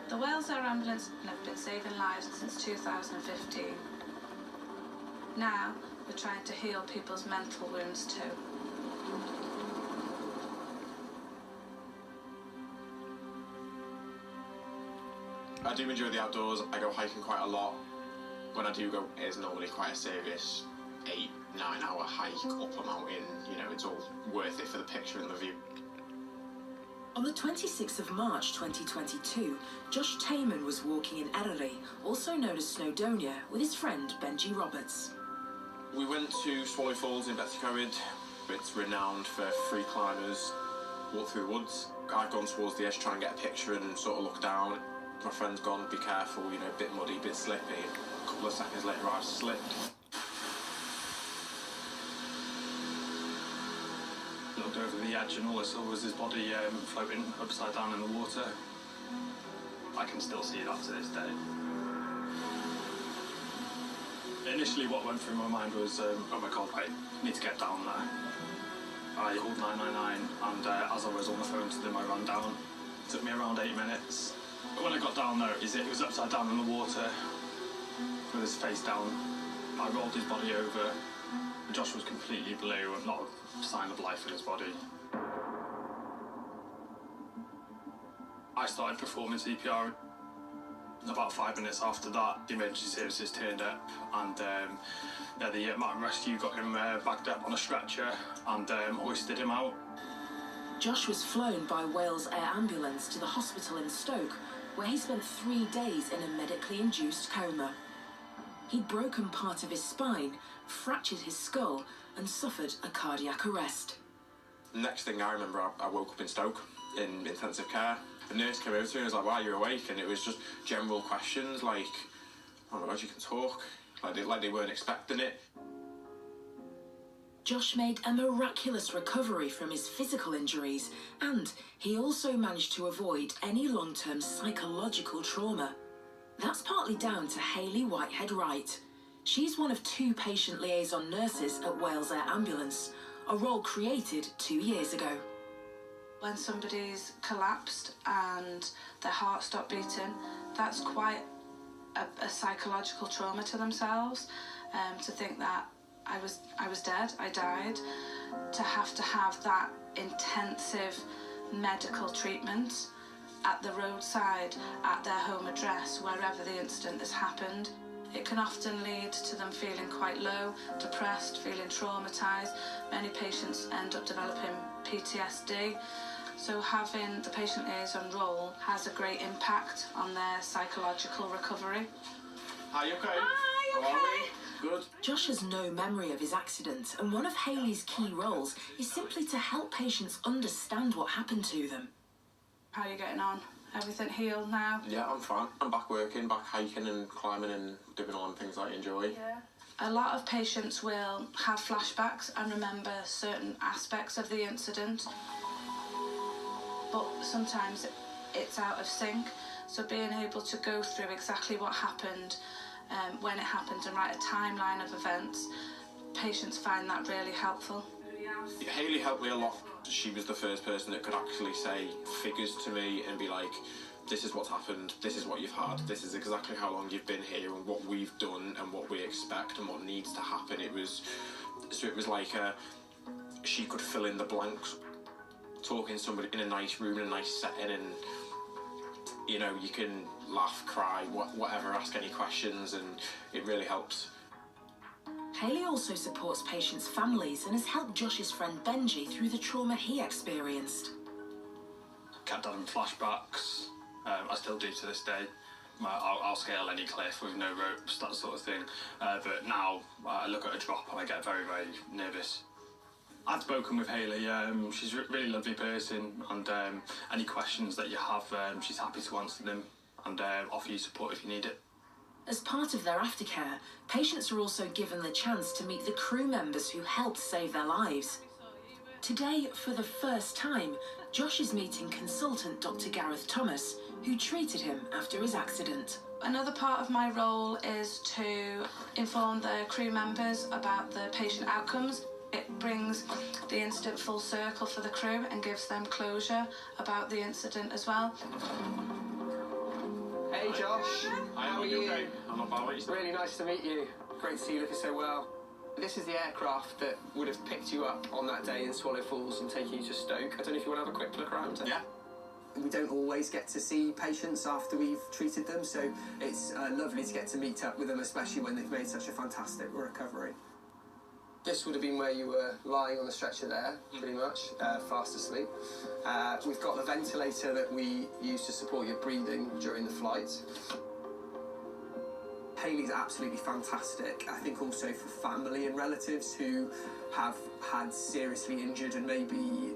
The Wales Air Ambulance have been saving lives since 2015. Now, we're trying to heal people's mental wounds too. I do enjoy the outdoors. I go hiking quite a lot. When I do go, it is normally quite a serious 8-9 hour hike up a mountain. You know, it's all worth it for the picture and the view. On the 26th of March 2022, Josh Tayman was walking in Eryri, also known as Snowdonia, with his friend Benji Roberts. We went to Swallow Falls in Betws. It's renowned for free climbers, walk through the woods. I've gone towards the edge to try and get a picture and sort of look down. My friend's gone, be careful, you know, a bit muddy, a bit slippy. A couple of seconds later, I slipped. Looked over the edge and all I saw was his body floating upside down in the water. I can still see that to this day. Initially what went through my mind was, oh my god, I need to get down there. I called 999 and as I was on the phone to them I ran down. It took me around 8 minutes. But when I got down there, it was upside down in the water with his face down. I rolled his body over. Josh was completely blue and not a sign of life in his body. I started performing CPR. About 5 minutes after that, the emergency services turned up and the mountain rescue got him backed up on a stretcher and hoisted him out. Josh was flown by Wales Air Ambulance to the hospital in Stoke, where he spent 3 days in a medically induced coma. He'd broken part of his spine, fractured his skull, and suffered a cardiac arrest. Next thing I remember, I woke up in Stoke in intensive care. The nurse came over to me and was like, "Why are you awake?" And it was just general questions like, "Oh my god, you can talk," like they weren't expecting it. Josh made a miraculous recovery from his physical injuries, and he also managed to avoid any long-term psychological trauma. That's partly down to Hayley Whitehead-Wright. She's one of 2 patient liaison nurses at Wales Air Ambulance, a role created 2 years ago. When somebody's collapsed and their heart stopped beating, that's quite a psychological trauma to themselves. To think that I was dead, I died, to have that intensive medical treatment at the roadside, at their home address, wherever the incident has happened. It can often lead to them feeling quite low, depressed, feeling traumatised. Many patients end up developing PTSD. So having the patient liaison role has a great impact on their psychological recovery. Hi, you okay? Hi, How are okay. we? Good. Josh has no memory of his accident, and one of Hayley's key roles is simply to help patients understand what happened to them. How are you getting on? Everything healed now? Yeah, I'm fine. I'm back working, back hiking and climbing and doing all the things I enjoy. Yeah. A lot of patients will have flashbacks and remember certain aspects of the incident, but sometimes it's out of sync. So being able to go through exactly what happened, when it happened, and write a timeline of events, patients find that really helpful. Hayley helped me a lot. She was the first person that could actually say figures to me and be like, "This is what's happened, this is what you've had, this is exactly how long you've been here and what we've done and what we expect and what needs to happen." It was like she could fill in the blanks, talking to somebody in a nice room, in a nice setting, and you know, you can laugh, cry, whatever, ask any questions, and it really helps. Hayley also supports patients' families and has helped Josh's friend Benji through the trauma he experienced. Kept having flashbacks. I still do to this day. I'll scale any cliff with no ropes, that sort of thing. But now I look at a drop and I get very, very nervous. I've spoken with Hayley. She's a really lovely person, and any questions that you have, she's happy to answer them and offer you support if you need it. As part of their aftercare, patients are also given the chance to meet the crew members who helped save their lives. Today, for the first time, Josh is meeting consultant Dr. Gareth Thomas, who treated him after his accident. Another part of my role is to inform the crew members about the patient outcomes. It brings the incident full circle for the crew and gives them closure about the incident as well. Hey Josh, how are you? Okay? I'm not bad, what you Really nice to meet you. Great to see you looking so well. This is the aircraft that would have picked you up on that day in Swallow Falls and taken you to Stoke. I don't know if you want to have a quick look around. Yeah. We don't always get to see patients after we've treated them, so it's lovely to get to meet up with them, especially when they've made such a fantastic recovery. This would have been where you were lying on the stretcher there, pretty much, fast asleep. We've got the ventilator that we use to support your breathing during the flight. Hayley's absolutely fantastic, I think also for family and relatives who have had seriously injured and maybe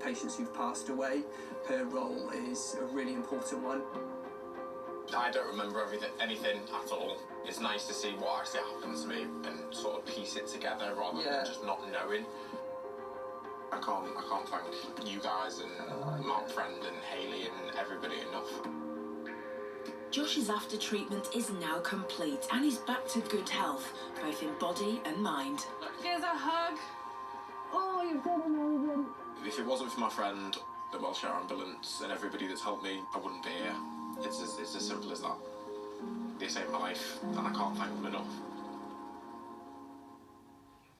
patients who've passed away. Her role is a really important one. I don't remember anything at all. It's nice to see what actually happened to me and sort of piece it together rather than just not knowing. I can't thank you guys and Mark Friend and Hayley and everybody enough. Josh's after treatment is now complete and he's back to good health, both in body and mind. Here's a hug. Oh, you've done amazing. If it wasn't for my friend, the Welsh Air Ambulance, and everybody that's helped me, I wouldn't be here. It's as simple as that. They saved my life, and I can't thank them enough.